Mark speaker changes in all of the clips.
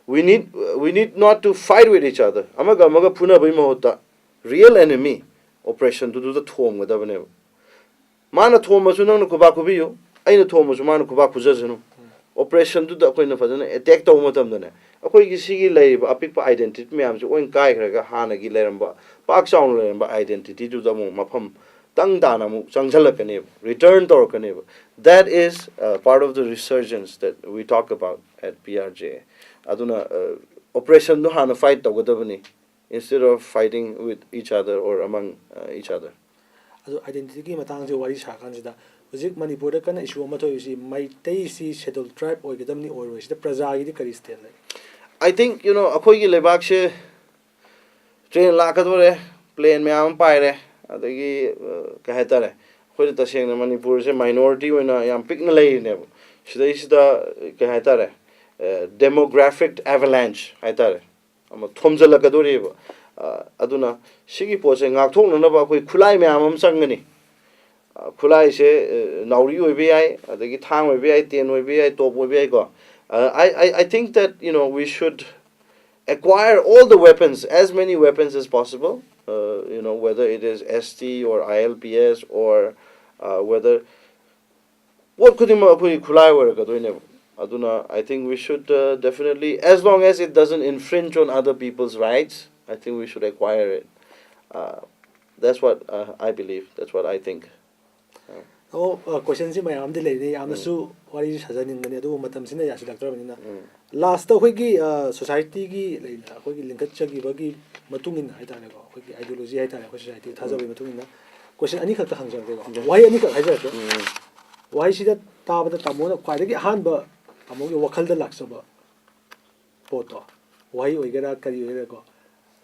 Speaker 1: we need not to fight with each other. Amaga puna bai mahota real enemy oppression to do the thom gadabane. Mana thom masu nang kuba kubiyo aina thom masu mana kuba kujajanu. Oppression to the akoina fadana attack taw matam dane. Akoi gi sigi lay apik pa identity myam su oin kai khraga hana gi leramba pak chaung leramba identity to the mafam tang dana mu changjalakane return torkane. That is part of the resurgence that we talk about at PRJ. Aduna oppression no hana fight tawgadabani instead of fighting with each other or among each other.
Speaker 2: Adu identity ki matang je wari sakan sida hujik manipur da kana issue ma thoyi si maitai si scheduled tribe oigadamni oiroi sida praja gi kari state lai.
Speaker 1: I think akhoi gi lebak she train lakadore plane myam paire adagi ka hetare khoi ta seng na manipur se minority oina yam pikna lei ne sida ka hetare demographic avalanche haitare ama thomjala kadori aduna sigi pose ngak thokna na ba koi khulai myam am sangani khulai se nauri oi bi ai adagi thang oi bi ai ten oi bi ai top oi bi ai ko I think that we should acquire all the weapons, as many weapons as possible, whether it is ST or ILPS or whether what could khulai were kadoi Aduna, I think we should definitely, as long as it doesn't infringe on other people's rights, I think we should acquire it. That's what I believe. That's what I think.
Speaker 2: Oh, question si mayam de lei de amsu wari sajanin gani adu matam sina ya silak trabani last to gi society gi lei na gi linkat chagi bagi matungin haitane ko gi ideology haitane ko society thajabi matungin question ani khakta hangjang de ko why ani khak hajar to why sida tabada tamona khwai gi han ba amogi wakal da laksaba poto why oigera kari oigera ko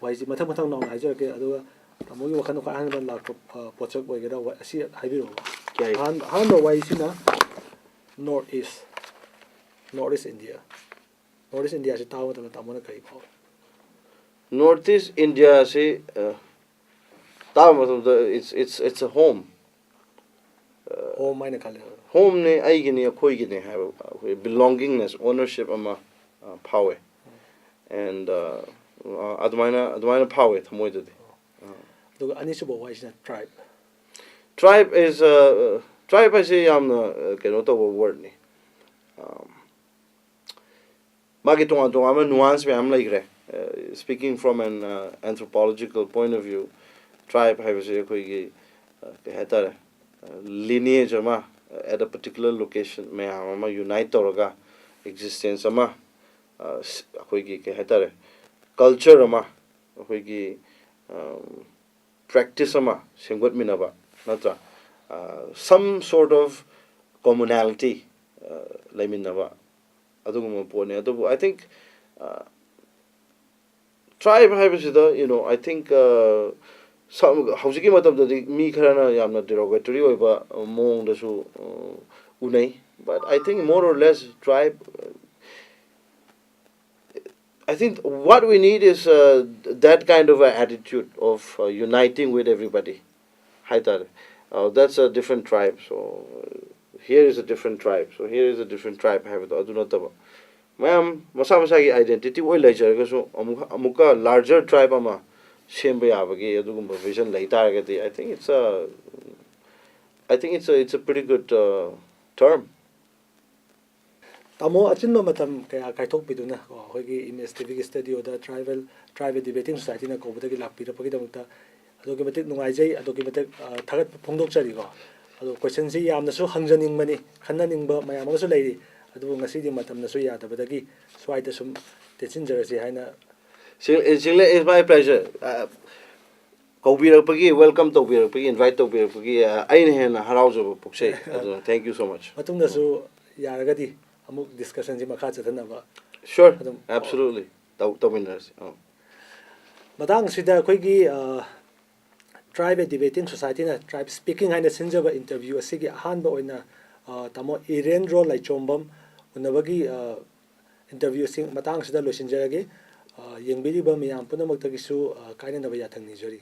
Speaker 2: why si mathang mathang nong hajar ke adu amogi wakal ko han ba lak pochak oigera asi haibiro han no why sina northeast India se tawa tamona kai ko
Speaker 1: Northeast India se it's a home
Speaker 2: home mine kale
Speaker 1: home ne aigini akhoi gi ne have belongingness ownership ama power and admaina power thamoi de
Speaker 2: do ani se bo why sina
Speaker 1: tribe is tribe is yamna keno to word ni magi tonga ama nuance me am like re speaking from an anthropological point of view tribe have se koi gi heta lineage ama at a particular location me ama unite toraga existence ama koi gi heta culture ama koi gi practice ama senggot minaba natra some sort of commonality laiminaba aduguma pone adu I think tribe haibasida I think some hausiki matam da mi kharana yamna derogatory oiba mong da su unai but I think more or less tribe I think what we need is that kind of an attitude of uniting with everybody haitar that's a different tribe so here is a different tribe so here is a different tribe have adu nataba mayam masa gi identity oi laijar ga so amuka larger tribe ama semba yabagi adugumba vision lai targati I think it's a pretty good term
Speaker 2: tamo achinma matam kaya kaitok piduna hoigi in STV studio da tribal debating society na ko budagi lakpi ra pagi damta adogi matik nungaijai adogi matik thagat phongdok chari ko ado question si yamna su hangjaning mani khannaning ba mayam ga su leiri adu ngasi di matam na su ya da badagi swai da sum techin jarasi haina
Speaker 1: Singla is my pleasure Kaubirapagi welcome to Kaubirapagi invite to Kaubirapagi aina hena haraujo puksei thank you so much
Speaker 2: matung da su yaragadi amuk discussion ji makha chathana ba
Speaker 1: sure absolutely tawiners
Speaker 2: matang sida koi gi tribe debating society na tribe speaking haina sinjaba interview asigi ahan ba oina tamo iren ro lai chombam unabagi interview sing matang sida losinjarage yengbiri ba miyam punamak tagisu kaina na ba yathang ni jari